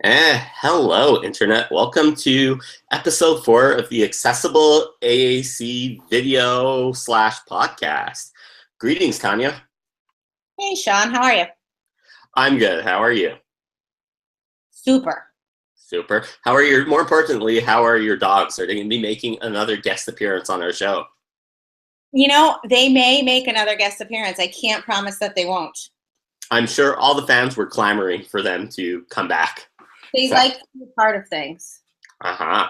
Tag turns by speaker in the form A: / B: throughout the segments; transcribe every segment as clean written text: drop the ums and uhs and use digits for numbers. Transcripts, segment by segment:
A: Hello, Internet. Welcome to episode 4 of the Accessible AAC video slash podcast. Greetings, Tanya.
B: Hey, Shaun, how are you?
A: I'm good. How are you?
B: Super.
A: Super. More importantly, how are your dogs? Are they going to be making another guest appearance on our show?
B: You know, they may make another guest appearance. I can't promise that they won't.
A: I'm sure all the fans were clamoring for them to come back.
B: They like to be part of things.
A: Uh-huh.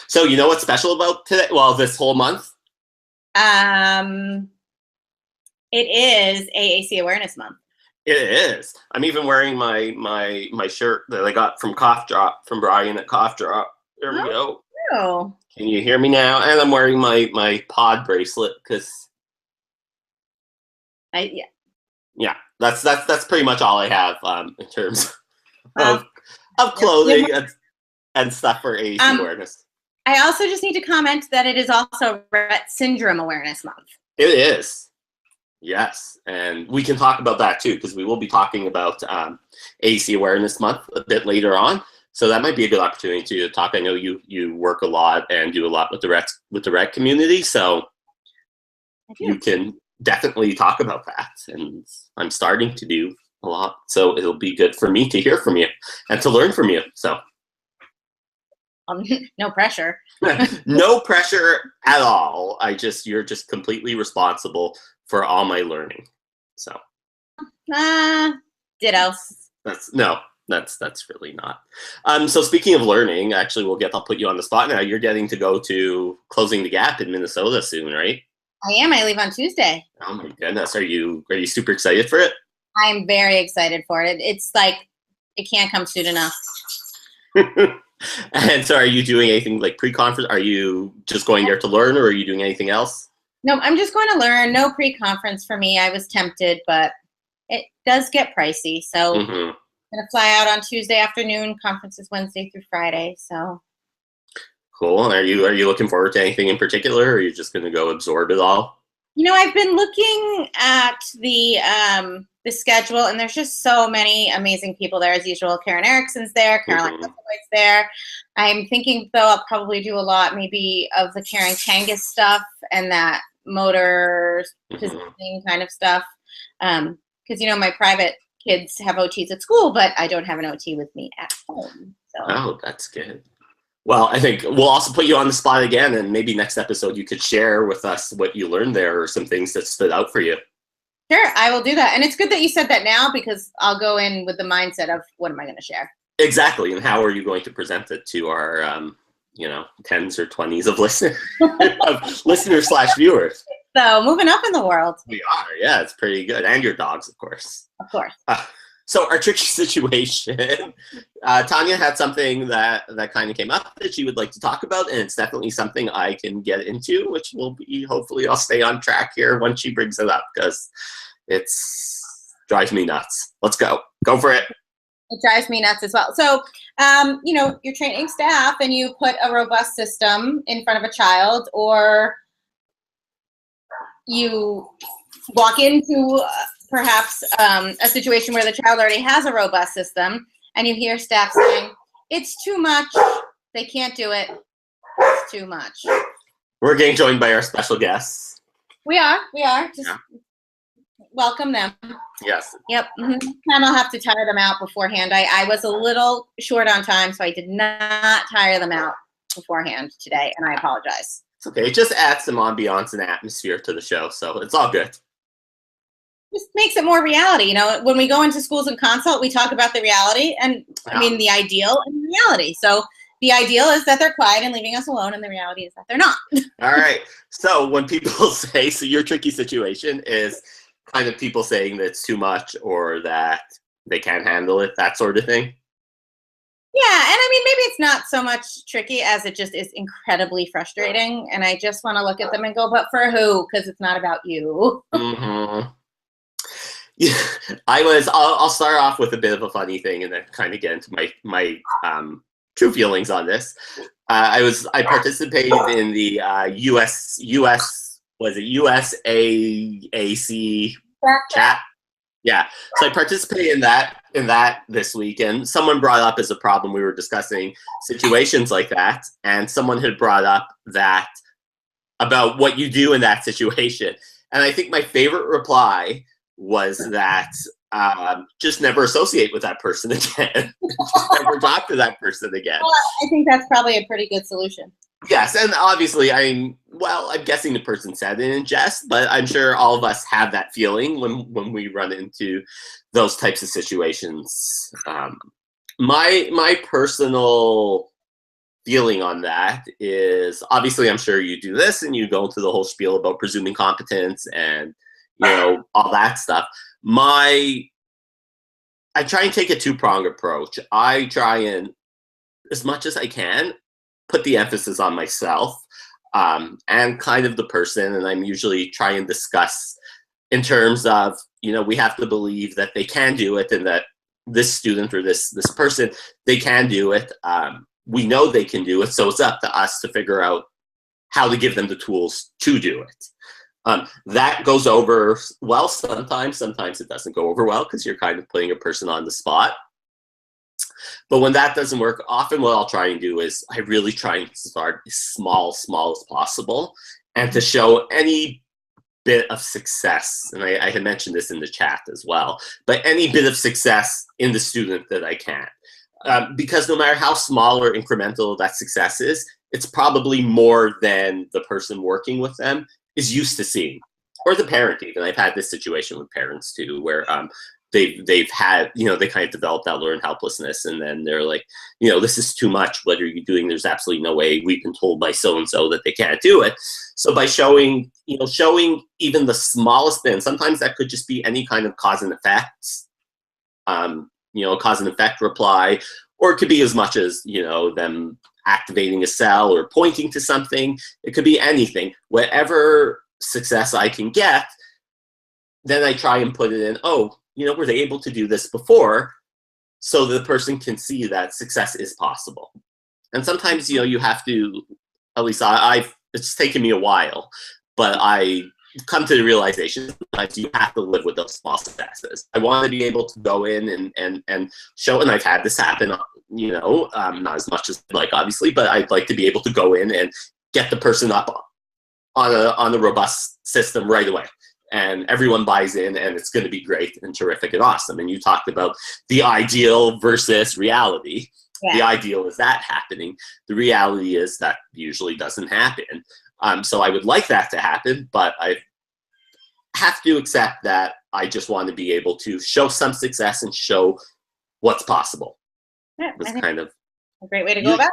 A: So you know what's special about today? Well, this whole month?
B: It is AAC Awareness Month.
A: It is. I'm even wearing my shirt that I got from Cough Drop, from Brian at Cough Drop. There we go.
B: Oh.
A: Can you hear me now? And I'm wearing my pod bracelet because yeah, that's pretty much all I have in terms of clothing and stuff for AAC awareness.
B: I also just need to comment that it is also Rett Syndrome Awareness Month.
A: It is. Yes, and we can talk about that too, because we will be talking about AAC Awareness Month a bit later on. So that might be a good opportunity to talk. I know you work a lot and do a lot with the Rett community, so you can definitely talk about that. And I'm starting to do a lot, so it'll be good for me to hear from you and to learn from you. So
B: no pressure.
A: No pressure at all. You're just completely responsible for all my learning. So
B: ditto.
A: That's really not. So speaking of learning, actually I'll put you on the spot now. You're getting to go to Closing the Gap in Minnesota soon, right?
B: I am. I leave on Tuesday.
A: Oh my goodness. Are you super excited for it?
B: I'm very excited for it. It's like it can't come soon enough.
A: And so are you doing anything like pre-conference? Are you just going there to learn, or are you doing anything else?
B: No, I'm just going to learn. No pre-conference for me. I was tempted, but it does get pricey. So I'm going to fly out on Tuesday afternoon. Conference is Wednesday through Friday. So
A: cool. Are you looking forward to anything in particular, or are you just going to go absorb it all?
B: You know, I've been looking at the schedule, and there's just so many amazing people there as usual. Karen Erickson's there, Caroline Hussowitz there. I'm thinking, though, I'll probably do a lot maybe of the Karen Kangas stuff and that motor positioning kind of stuff. Because, you know, my private kids have OTs at school, but I don't have an OT with me at home. So.
A: Oh, that's good. Well, I think we'll also put you on the spot again, and maybe next episode you could share with us what you learned there or some things that stood out for you.
B: Sure, I will do that. And it's good that you said that now, because I'll go in with the mindset of what am I going to share? Exactly.
A: And how are you going to present it to our, tens or 20s of listeners/viewers?
B: So moving up in the world.
A: We are. Yeah, it's pretty good. And your dogs, of course.
B: Of course.
A: So our tricky situation, Tanya had something that kind of came up that she would like to talk about, and it's definitely something I can get into, which will be, hopefully I'll stay on track here once she brings it up, because drives me nuts. Let's go. Go for it.
B: It drives me nuts as well. So, you're training staff and you put a robust system in front of a child, or you walk into perhaps a situation where the child already has a robust system, and you hear staff saying, it's too much, they can't do it, it's too much.
A: We're getting joined by our special guests.
B: We are. Just welcome them.
A: Yes.
B: Yep. And I'll have to tire them out beforehand. I was a little short on time, so I did not tire them out beforehand today, and I apologize.
A: It's okay. It just adds some ambiance and atmosphere to the show, so it's all good.
B: Just makes it more reality. You know, when we go into schools and consult, we talk about the reality and the ideal and the reality. So the ideal is that they're quiet and leaving us alone, and the reality is that they're not.
A: All right. So when people say, so your tricky situation is kind of people saying that it's too much or that they can't handle it, that sort of thing.
B: Yeah, and I mean, maybe it's not so much tricky as it just is incredibly frustrating, and I just want to look at them and go, but for who? Because it's not about you.
A: Yeah, I'll start off with a bit of a funny thing and then kind of get into my true feelings on this. I participated in the USAAC chat. Yeah. So I participated in that this week, and someone brought up as a problem, we were discussing situations like that, and someone had brought up that about what you do in that situation. And I think my favorite reply was that just never associate with that person again. Just never talk to that person again.
B: Well, I think that's probably a pretty good solution.
A: Yes, and obviously, I'm guessing the person said it in jest, but I'm sure all of us have that feeling when we run into those types of situations. My personal feeling on that is, obviously, I'm sure you do this and you go into the whole spiel about presuming competence and all that stuff. I try and take a two-pronged approach. I try and, as much as I can, put the emphasis on myself and kind of the person, and I'm usually try and discuss in terms of, we have to believe that they can do it, and that this student or this person, they can do it. We know they can do it, so it's up to us to figure out how to give them the tools to do it. That goes over well sometimes. Sometimes it doesn't go over well because you're kind of putting a person on the spot. But when that doesn't work, often what I'll try and do is I really try and start as small as possible, and to show any bit of success. And I had mentioned this in the chat as well, but any bit of success in the student that I can. Because no matter how small or incremental that success is, it's probably more than the person working with them is used to seeing, or the parent even. I've had this situation with parents too, where they've had, they kind of developed that learned helplessness, and then they're like, this is too much. What are you doing? There's absolutely no way. We've been told by so-and-so that they can't do it. So by showing even the smallest bit, and sometimes that could just be any kind of cause and effects, cause and effect reply, or it could be as much as, them activating a cell or pointing to something. It could be anything. Whatever success I can get, then I try and put it in, were they able to do this before? So the person can see that success is possible. And sometimes, you have to, at least it's taken me a while, but I come to the realization sometimes you have to live with those small successes. I want to be able to go in and show, and I've had this happen, not as much as like, obviously, but I'd like to be able to go in and get the person up on a robust system right away. And everyone buys in, and it's going to be great and terrific and awesome. And you talked about the ideal versus reality. Yeah. The ideal is that happening. The reality is that usually doesn't happen. So I would like that to happen, but I have to accept that I just want to be able to show some success and show what's possible.
B: Yeah,
A: it's kind of
B: a great way to go about it.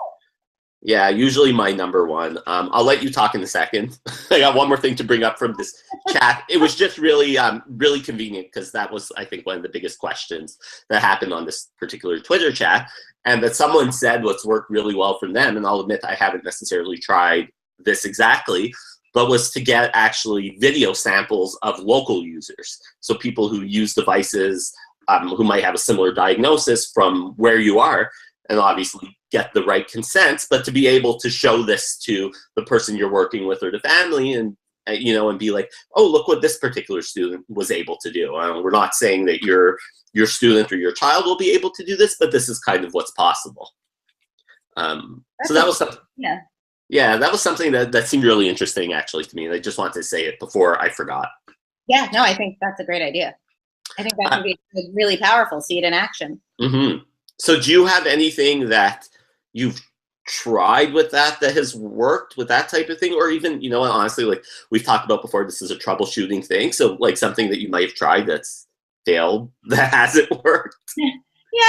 A: Yeah, usually my number one. I'll let you talk in a second. I got one more thing to bring up from this chat. It was just really, really convenient because that was, I think, one of the biggest questions that happened on this particular Twitter chat, and that someone said what's worked really well for them, and I'll admit I haven't necessarily tried this exactly, but was to get actually video samples of local users. So people who use devices who might have a similar diagnosis from where you are, and obviously get the right consents, but to be able to show this to the person you're working with or the family, and and be like, oh, look what this particular student was able to do. We're not saying that your student or your child will be able to do this, but this is kind of what's possible. So that was something. Yeah, that was something that seemed really interesting actually to me, and I just wanted to say it before I forgot.
B: Yeah, no, I think that's a great idea. I think that can be really powerful. See it in action.
A: Mm-hmm. So do you have anything that you've tried with that has worked with that type of thing? Or even, honestly, like we've talked about before, this is a troubleshooting thing. So like something that you might have tried that's failed, that hasn't worked?
B: Yeah,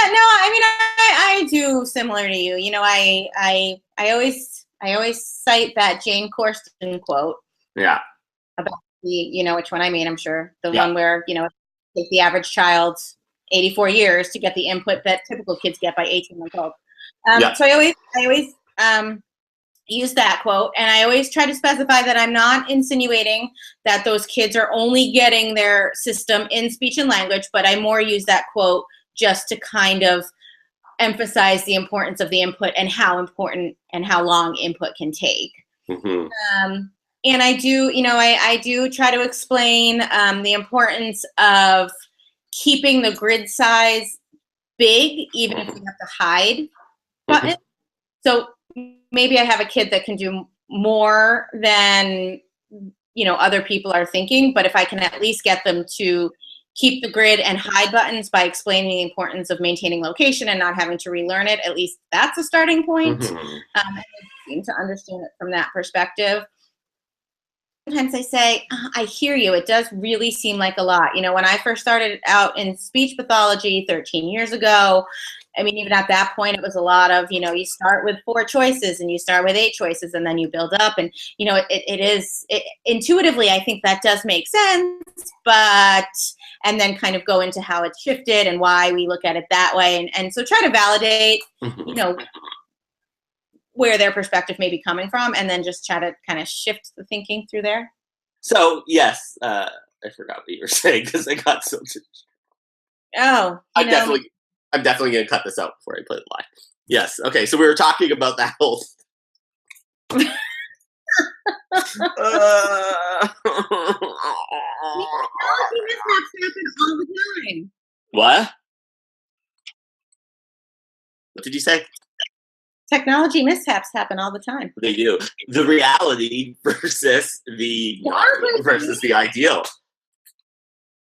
B: no, I mean, I do similar to you. I always cite that Jane Corson quote.
A: Yeah.
B: About the, which one I mean, I'm sure. The one where, take the average child 84 years to get the input that typical kids get by 18 months old. So I always use that quote, and I always try to specify that I'm not insinuating that those kids are only getting their system in speech and language, but I more use that quote just to kind of emphasize the importance of the input and how important and how long input can take.
A: Mm-hmm.
B: And I do, I do try to explain the importance of keeping the grid size big, even if we have to hide button. So maybe I have a kid that can do more than, you know, other people are thinking, but if I can at least get them to keep the grid and hide buttons by explaining the importance of maintaining location and not having to relearn it, at least that's a starting point. And I seem to understand it from that perspective. Sometimes I say, I hear you. It does really seem like a lot. You know, when I first started out in speech pathology 13 years ago, I mean, even at that point, it was a lot of, you know, you start with 4 choices and you start with 8 choices and then you build up. And, you know, intuitively, I think that does make sense, and then kind of go into how it's shifted and why we look at it that way. And so try to validate, you know, where their perspective may be coming from, and then just try to kind of shift the thinking through there.
A: So yes, I forgot what you were saying because I got so.
B: Oh,
A: I'm definitely going to cut this out before I put it live. Yes. Okay. So we were talking about that whole. What? What did you say?
B: Technology mishaps happen all the time.
A: They do. The reality versus the ideal.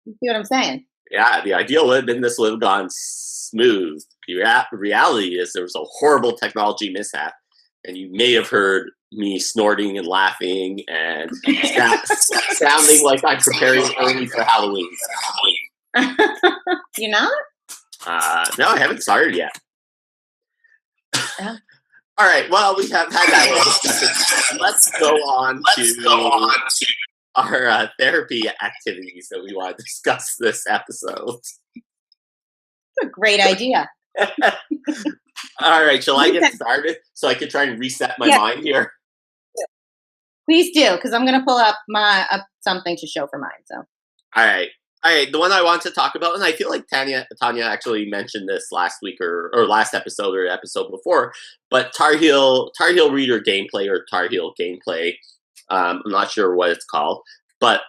B: You see what I'm saying?
A: Yeah, the ideal would have been this would have gone smooth. The reality is there was a horrible technology mishap, and you may have heard me snorting and laughing and sounding like I'm preparing early for Halloween.
B: You're not?
A: No, I haven't started yet.
B: Yeah.
A: All right. Well, we have had that little discussion. Let's go on to our therapy activities that we want to discuss this episode.
B: That's a great idea.
A: All right. Shall I get started so I can try and reset my mind here?
B: Please do, because I'm going to pull up something to show for mine. So.
A: All right. The one I want to talk about, and I feel like Tanya actually mentioned this last week or last episode or episode before, but Tar Heel Reader gameplay or Tar Heel gameplay. I'm not sure what it's called, but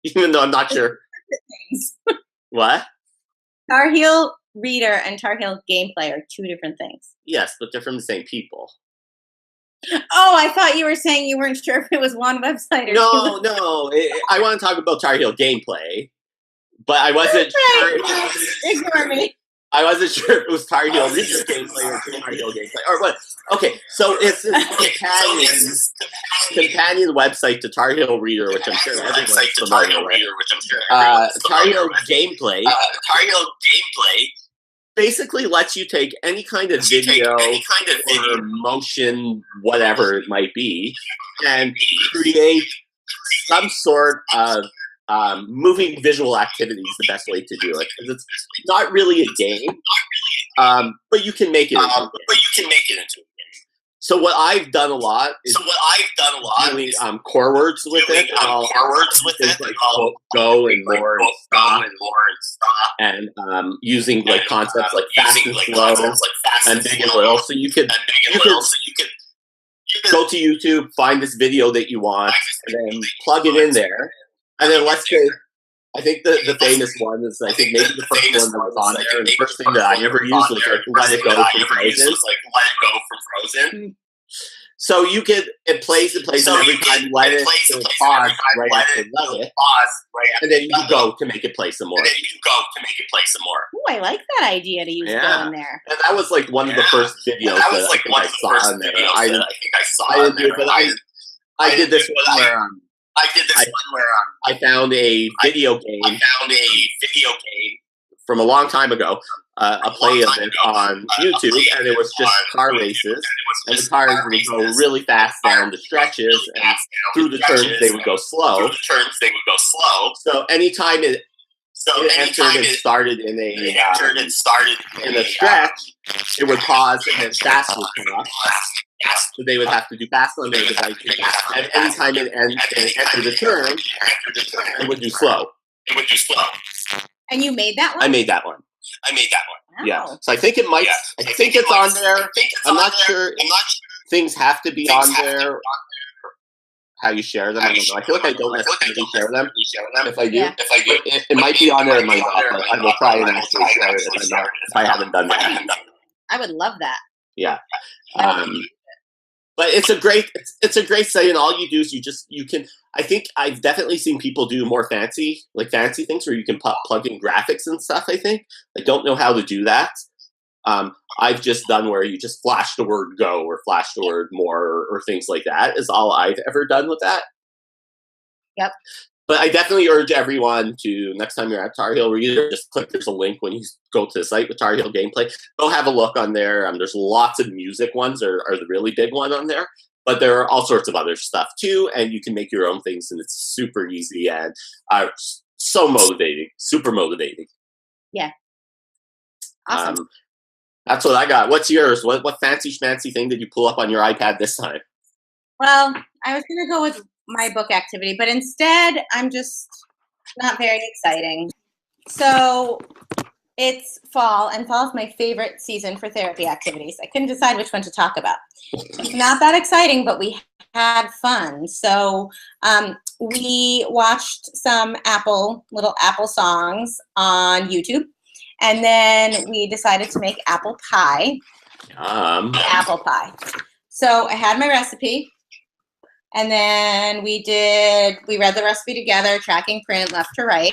A: even though I'm not sure. What?
B: Tar Heel Reader and Tar Heel gameplay are 2 different things.
A: Yes, but they're from the same people.
B: Oh, I thought you were saying you weren't sure if it was one website or
A: No. I want to talk about Tar Heel gameplay. But I wasn't sure.
B: Ignore me.
A: I wasn't sure if it was Tar Heel Reader gameplay or Tar Heel gameplay or what. Okay, so it's this companion website to Tar Heel Reader, which I'm sure everyone's familiar with. Tar Heel gameplay. Tar Heel gameplay basically lets you take any kind of video or motion, whatever it might be, and create some sort of moving visual activity is the best way to do it, because it's not really a game, but you can make it into a game. So what I've done a lot is doing core words with it. Like go and more and stop, and using like concepts like fast and slow and big and little. So you could go to YouTube, find this video that you want, and then plug it in there. And then let's say, I think the famous one is, I think maybe the first one that was on there, and the first thing that I ever used was like let it go from Frozen. So it plays, and every time you let it pause right after let it, and then you can go to make it play some more.
B: Oh, I like that idea to use go in there.
A: And that was like one of the first videos that I think I saw in there. I didn't do it, but I did this one where I found a video game from a long time ago, a play of it on YouTube, and it was just car races, and the cars would go really fast down the stretches, and through the turns they would go slow. So anytime it entered and started in a stretch, it would pause and then fast would come up. So they would have to do fast on their devices, and anytime it entered the turn, it would do slow.
B: And you made that one?
A: I made that one.
B: Wow.
A: Yeah. So I think it might. I think it's on there. I'm not sure. Things have to be on there. how you share them. I don't know. I feel like I don't necessarily share them. If I do, it might be on there. It might not. But I will try and actually share it if I haven't done that.
B: I would love that.
A: Yeah. But it's a great site, and all you do is you can. I think I've definitely seen people do more fancy things where you can plug in graphics and stuff. I think I don't know how to do that. I've just done where you just flash the word go or flash the word more or things like that is all I've ever done with that.
B: Yep.
A: But I definitely urge everyone to, next time you're at Tar Heel Reader, just click, there's a link when you go to the site with Tar Heel Gameplay. Go have a look on there. There's lots of music ones are the really big one on there. But there are all sorts of other stuff too, and you can make your own things, and it's super easy and so motivating, super motivating.
B: Yeah. Awesome.
A: That's what I got. What's yours? What fancy schmancy thing did you pull up on your iPad this time?
B: Well, I was going to go with my book activity, but instead I'm just not very exciting. So it's fall, and fall is my favorite season for therapy activities. I couldn't decide which one to talk about. It's not that exciting, but we had fun. So we watched some little Apple songs on YouTube, and then we decided to make apple pie. Apple pie. So I had my recipe. And then we read the recipe together, tracking print left to right.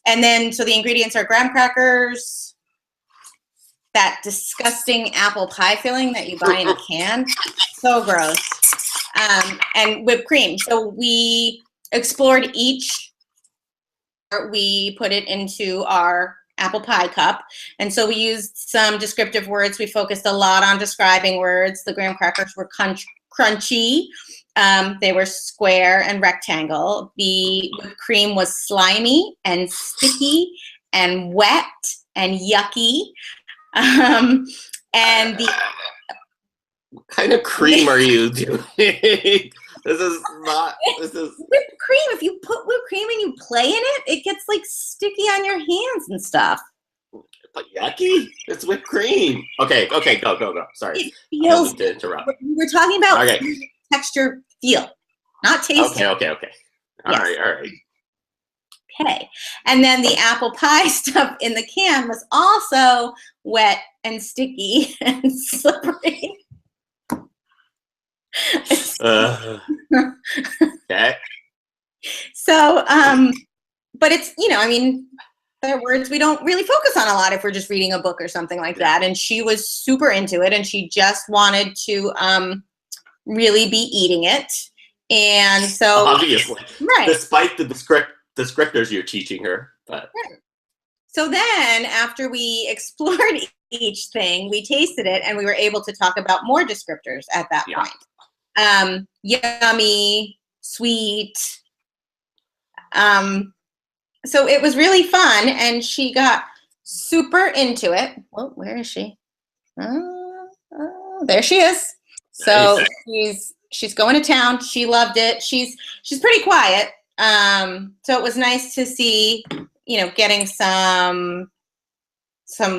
B: And then, so the ingredients are graham crackers, that disgusting apple pie filling that you buy in a can. So gross. And whipped cream. So we explored each. We put it into our apple pie cup. And so we used some descriptive words. We focused a lot on describing words. The graham crackers were crunchy. They were square and rectangle. The whipped cream was slimy and sticky and wet and yucky. And
A: what kind of cream are you doing? This is
B: whipped cream. If you put whipped cream and you play in it, it gets like sticky on your hands and stuff.
A: But yucky? It's whipped cream. Okay, go. Sorry.
B: It feels,
A: I don't mean to interrupt.
B: We're talking about texture, feel, not taste.
A: Okay. All right.
B: Okay. And then the apple pie stuff in the can was also wet and sticky and slippery.
A: Okay.
B: So, but it's, they're words we don't really focus on a lot if we're just reading a book or something like that. And she was super into it, and she just wanted to really be eating it. And so,
A: obviously,
B: right,
A: despite the descriptors you're teaching her. But
B: right. So then, after we explored each thing, we tasted it, and we were able to talk about more descriptors at that point. Yummy, sweet. So it was really fun, and she got super into it. Well, where is she? There she is. So she's going to town. She loved it. She's pretty quiet. So it was nice to see, getting some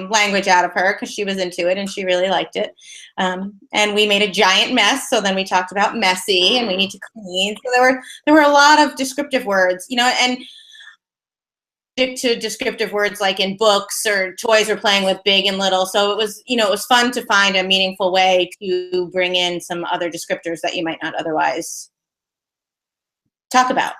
B: language out of her, because she was into it and she really liked it. And we made a giant mess. So then we talked about messy and we need to clean. So there were a lot of descriptive words, and to descriptive words like in books or toys we're playing with, big and little. So it was fun to find a meaningful way to bring in some other descriptors that you might not otherwise talk about.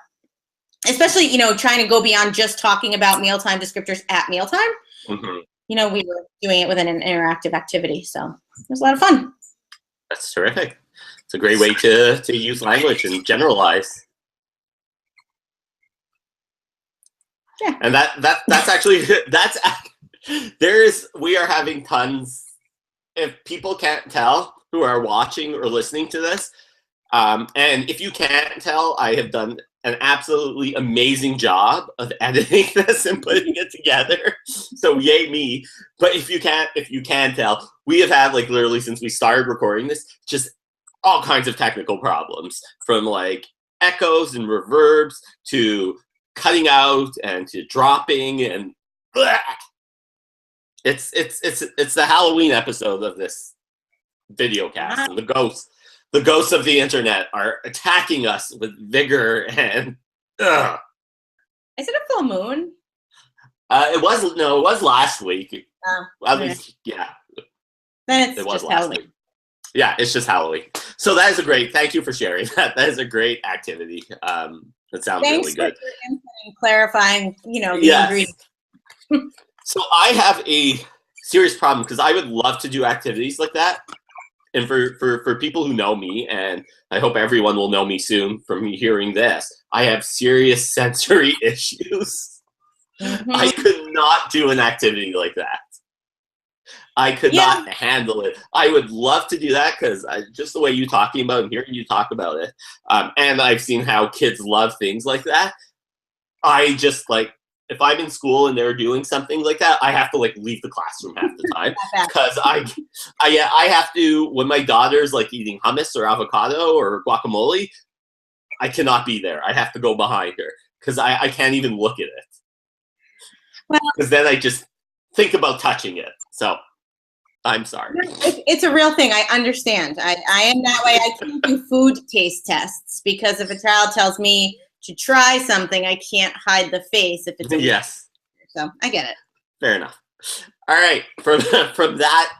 B: Especially, trying to go beyond just talking about mealtime descriptors at mealtime.
A: Mm-hmm.
B: We were doing it within an interactive activity. So it was a lot of fun.
A: That's terrific. It's a great way to use language and generalize.
B: Yeah.
A: And that's actually we are having tons. If people can't tell who are watching or listening to this, and if you can't tell, I have done an absolutely amazing job of editing this and putting it together. So yay me. But if you can tell, we have had literally since we started recording this, just all kinds of technical problems, from echoes and reverbs to cutting out and to dropping, and it's the Halloween episode of this video cast and the ghosts. the ghosts of the internet are attacking us with vigor and.
B: Is it a full moon?
A: It was last week. At
B: okay.
A: least, yeah.
B: Then it's
A: it was
B: just
A: last
B: Halloween.
A: week. Yeah, it's just Halloween. So that is a great. Thank you for sharing that. That is a great activity. That sounds really good.
B: Thanks for your input and clarifying, the ingredients.
A: So I have a serious problem because I would love to do activities like that. And for people who know me, and I hope everyone will know me soon from me hearing this, I have serious sensory issues.
B: Mm-hmm.
A: I could not do an activity like that. I could not handle it. I would love to do that because just the way you talking about and hearing you talk about it, and I've seen how kids love things like that. I just if I'm in school and they're doing something like that, I have to leave the classroom half the time because I have to, when my daughter's eating hummus or avocado or guacamole, I cannot be there. I have to go behind her because I can't even look at it. Because then I just think about touching it. So I'm sorry.
B: It's a real thing. I understand. I am that way. I can't do food taste tests because if a child tells me to try something, I can't hide the face if it's
A: yes.
B: So I get it.
A: Fair enough. All right. From that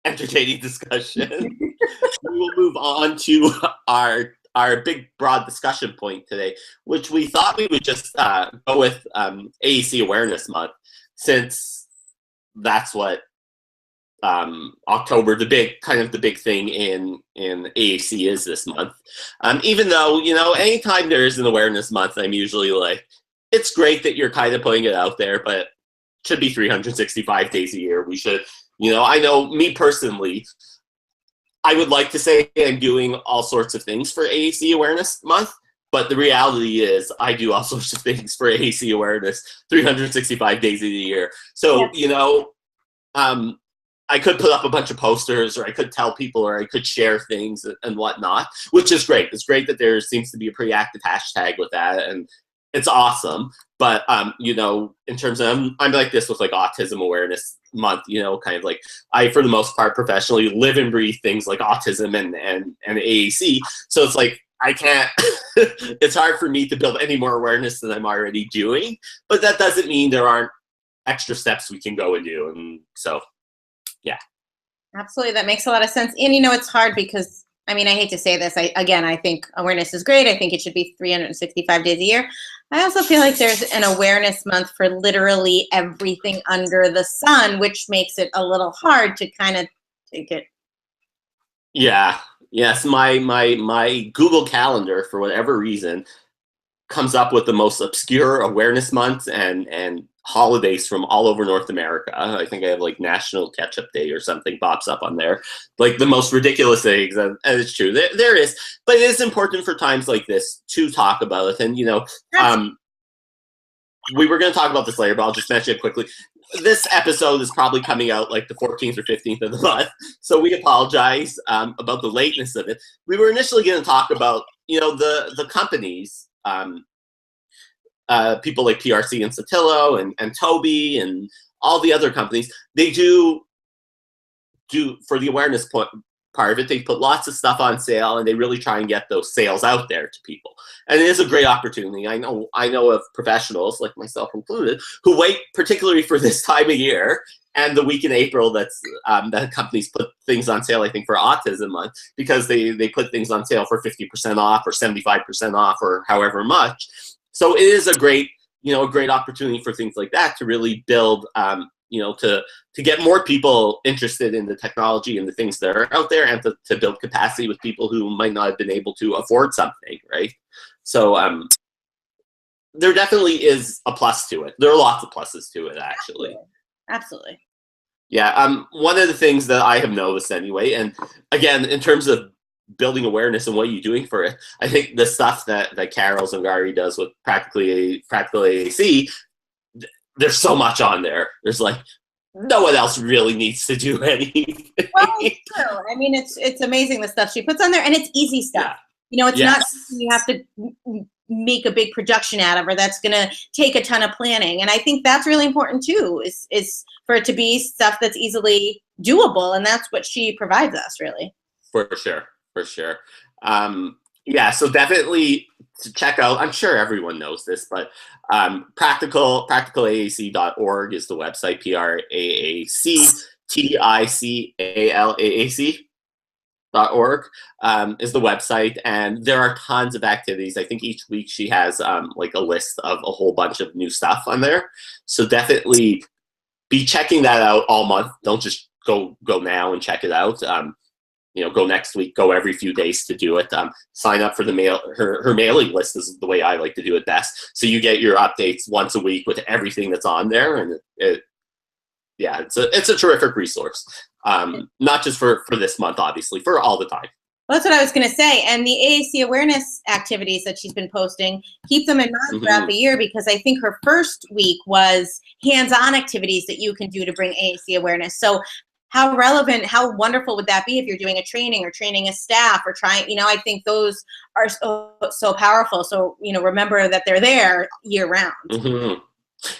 A: entertaining discussion, we will move on to our big broad discussion point today, which we thought we would just go with AAC Awareness Month, since that's what October, the big thing in AAC is this month. Even though, anytime there is an awareness month, I'm usually it's great that you're kind of putting it out there, but it should be 365 days a year. We should, I know me personally, I would like to say I'm doing all sorts of things for AAC Awareness Month, but the reality is I do all sorts of things for AAC Awareness 365 days of the year. So, I could put up a bunch of posters, or I could tell people, or I could share things and whatnot, which is great. It's great that there seems to be a pretty active hashtag with that, and it's awesome. But in terms of I'm like this with Autism Awareness Month, kind of I, for the most part, professionally live and breathe things like autism and AAC. So it's I can't. It's hard for me to build any more awareness than I'm already doing. But that doesn't mean there aren't extra steps we can go and do, and so. Yeah.
B: Absolutely. That makes a lot of sense. And, it's hard because, I hate to say this. I think awareness is great. I think it should be 365 days a year. I also feel like there's an awareness month for literally everything under the sun, which makes it a little hard to kind of take it.
A: Yeah. Yes. My Google Calendar, for whatever reason, comes up with the most obscure awareness months and holidays from all over North America. I think I have National Ketchup Day or something pops up on there, the most ridiculous things. And it's true, there is, but it is important for times like this to talk about it. And we were going to talk about this later, but I'll just mention it quickly. This episode is probably coming out the 14th or 15th of the month, so we apologize about the lateness of it. We were initially going to talk about the companies. People like PRC and Satillo and Toby and all the other companies, they do for the awareness part of it, they put lots of stuff on sale and they really try and get those sales out there to people. And it is a great opportunity. I know of professionals, like myself included, who wait particularly for this time of year and the week in April that companies put things on sale, I think, for Autism Month, because they put things on sale for 50% off or 75% off or however much. So it is a great opportunity for things like that to really build, to get more people interested in the technology and the things that are out there, and to build capacity with people who might not have been able to afford something, right? So there definitely is a plus to it. There are lots of pluses to it, actually.
B: Absolutely.
A: Yeah. One of the things that I have noticed anyway, and again, in terms of building awareness and what you're doing for it, I think the stuff that Carol Zangari does with Practical AAC, there's so much on there. There's no one else really needs to do anything.
B: Well, it's true. It's amazing the stuff she puts on there, and it's easy stuff. Yeah. It's not something you have to make a big production out of, or that's going to take a ton of planning. And I think that's really important too, is for it to be stuff that's easily doable, and that's what she provides us, really.
A: For sure. For sure. Yeah, so definitely to check out, I'm sure everyone knows this, but practicalaac.org is the website, practicalaac.org is the website, and there are tons of activities. I think each week she has like a list of a whole bunch of new stuff on there. So definitely be checking that out all month. Don't just go now and check it out. You know, go next week, go every few days to do it. Sign up for the her mailing list is the way I like to do it best. So you get your updates once a week with everything that's on there, and yeah, it's a terrific resource. Not just for this month, obviously, for all the time.
B: Well, that's what I was going to say. And the AAC awareness activities that she's been posting, keep them in mind throughout the year, because I think her first week was hands-on activities that you can do to bring AAC awareness. So how relevant, how wonderful would that be if you're doing a training or training a staff or trying, you know, I think those are so powerful. So, you know, remember that they're there year round.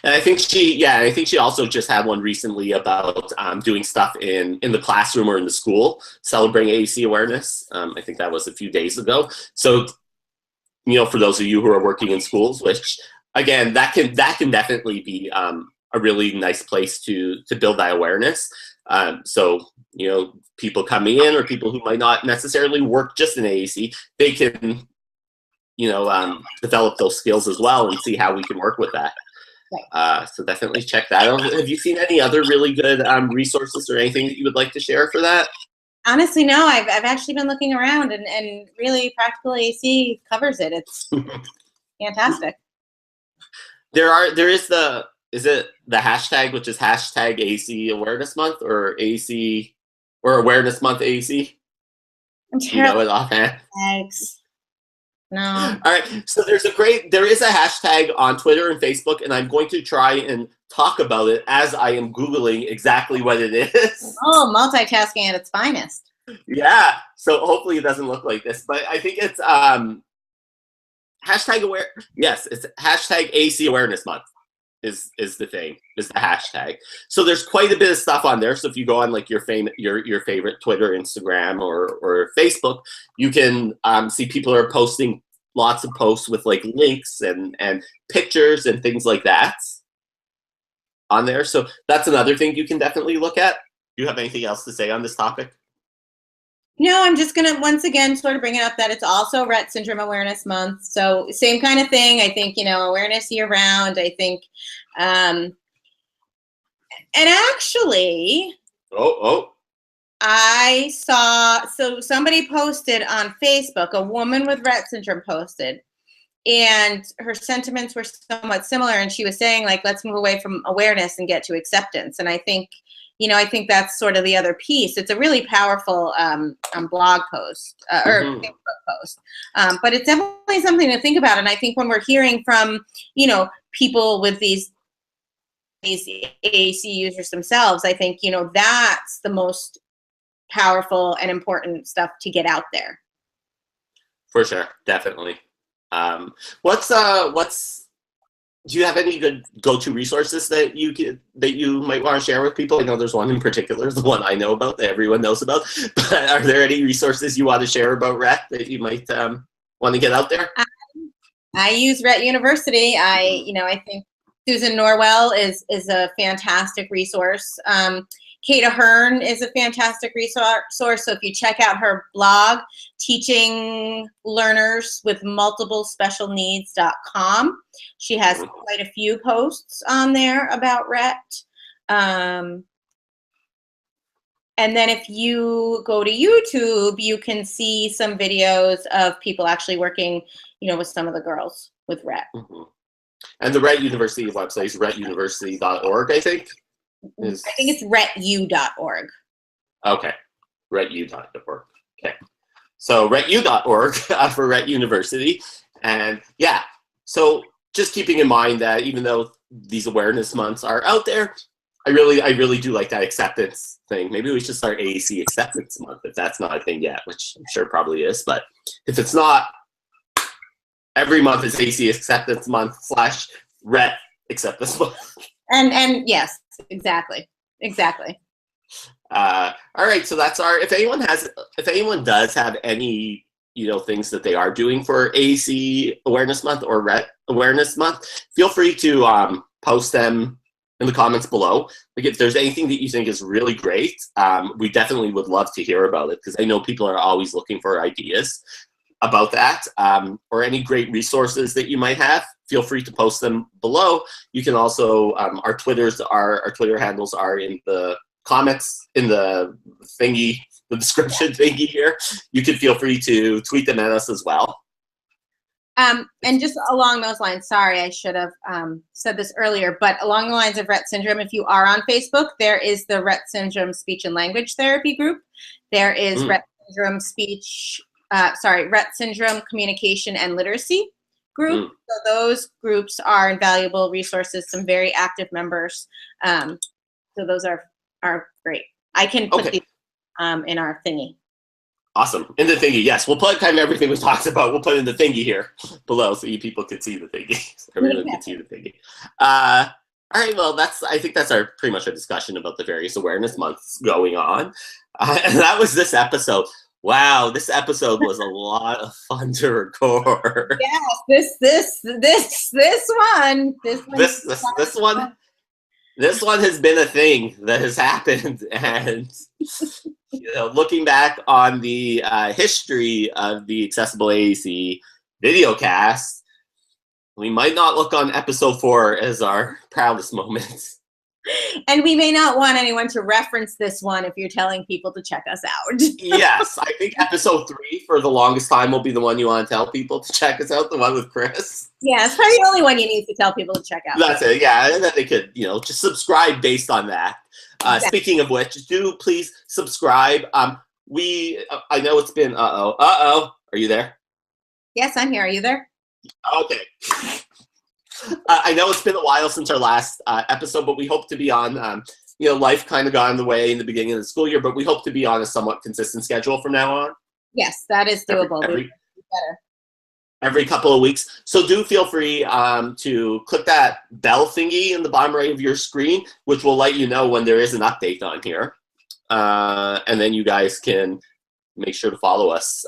A: And I think she also just had one recently about doing stuff in the classroom or in the school, celebrating AAC awareness. I think that was a few days ago. So, you know, for those of you who are working in schools, which again, that can definitely be a really nice place to build that awareness. So, you know, people coming in or people who might not necessarily work just in AAC, they can, you know, develop those skills as well and see how we can work with that. So definitely check that out. Have you seen any other really good resources or anything that you would like to share for that?
B: Honestly, no. I've actually been looking around, and really Practical AAC covers it. It's fantastic. Is it the hashtag, which is hashtag AAC Awareness Month, or AAC or Awareness Month AAC? I'm
A: terrible. You know it offhand?
B: Thanks. No.
A: All right. So there is a hashtag on Twitter and Facebook, and I'm going to try and talk about it as I am Googling exactly what it is.
B: Oh, multitasking at its finest.
A: Yeah. So hopefully it doesn't look like this, but I think it's hashtag aware. Yes, it's hashtag AAC Awareness Month is the hashtag. So there's quite a bit of stuff on there. So if you go on like your favorite Twitter, Instagram, or Facebook, you can see people are posting lots of posts with like links and pictures and things like that on there. So that's another thing you can definitely look at. Do you have anything else to say on this topic?
B: No, I'm just going to once again sort of bring it up that it's also Rett Syndrome Awareness Month. So same kind of thing. I think, you know, awareness year round. I think, and actually, I saw, so somebody posted on Facebook, a woman with Rett syndrome posted, and her sentiments were somewhat similar. And she was saying, like, let's move away from awareness and get to acceptance. And I think, you know, I think that's sort of the other piece. It's a really powerful blog post or Facebook post, but it's definitely something to think about. And I think when we're hearing from, you know, people with these AAC users themselves, I think, you know, that's the most powerful and important stuff to get out there.
A: For sure, definitely. Do you have any good go-to resources that you might want to share with people? I know there's one in particular, the one I know about that everyone knows about. But are there any resources you want to share about Rett that you might want to get out there?
B: I use Rett University. I think Susan Norwell is a fantastic resource. Kate Ahern is a fantastic resource. So if you check out her blog, Teaching Learners with Multiple Special Needs.com, she has quite a few posts on there about Rett. And then if you go to YouTube, you can see some videos of people actually working, you know, with some of the girls with Rett.
A: And the Rett University website is rettuniversity.org, I think.
B: I think it's rettu.org.
A: Okay, rettu.org. Okay, so rettu.org for Rett University, and yeah. So just keeping in mind that even though these awareness months are out there, I really do like that acceptance thing. Maybe we should start AAC Acceptance Month if that's not a thing yet, which I'm sure probably is. But if it's not, every month is AAC Acceptance Month / Rett Acceptance Month.
B: And yes, exactly.
A: All right, so that's our. If anyone does have any, things that they are doing for AAC Awareness Month or Rett Awareness Month, feel free to post them in the comments below. Like if there's anything that you think is really great, we definitely would love to hear about it, because I know people are always looking for ideas about that, or any great resources that you might have. Feel free to post them below. You can also our Twitter handles are in the comments in the thingy, the description thingy here. You can feel free to tweet them at us as well.
B: And just along those lines, sorry, I should have said this earlier, but along the lines of Rett syndrome, if you are on Facebook, there is the Rett syndrome speech and language therapy group. There is Rett syndrome Rett syndrome communication and literacy group. So those groups are invaluable resources, some very active members. So those are great. I can put these in our thingy.
A: Awesome. In the thingy, yes. We'll put kind of everything we talked about. We'll put in the thingy here below so you people can see the thingy. So everyone can see the thingy. All right. Well, I think that's pretty much our discussion about the various awareness months going on. And that was this episode. Wow, this episode was a lot of fun to record.
B: Yes, this one.
A: This one has been a thing that has happened, and looking back on the history of the Accessible AAC videocast, we might not look on episode 4 as our proudest moment.
B: And we may not want anyone to reference this one if you're telling people to check us out.
A: Yes, I think episode 3 for the longest time will be the one you want to tell people to check us out, the one with Chris.
B: Yeah, it's probably the only one you need to tell people to check out.
A: That's it, yeah, and then they could, just subscribe based on that. Exactly. Speaking of which, do please subscribe. I know it's been, are you there?
B: Yes, I'm here. Are you there?
A: Okay. I know it's been a while since our last episode, but we hope to be on, life kind of got in the way in the beginning of the school year, but we hope to be on a somewhat consistent schedule from now on.
B: Yes, that is doable.
A: Every couple of weeks. So do feel free to click that bell thingy in the bottom right of your screen, which will let you know when there is an update on here. And then you guys can make sure to follow us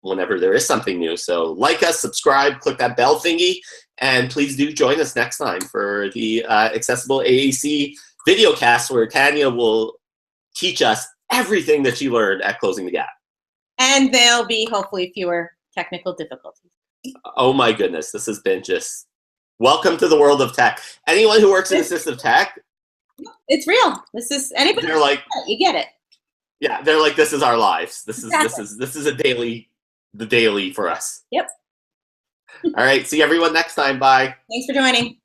A: whenever there is something new. So like us, subscribe, click that bell thingy, and please do join us next time for the Accessible AAC videocast, where Tanya will teach us everything that she learned at Closing the Gap.
B: And there'll be hopefully fewer technical difficulties.
A: Oh my goodness, this has been just welcome to the world of tech. Anyone who works in assistive tech,
B: it's real. This is anybody.
A: They're like,
B: you get it.
A: Yeah, they're like, this is our lives. This
B: exactly.
A: is the daily for us.
B: Yep.
A: All right, see everyone next time. Bye.
B: Thanks for joining.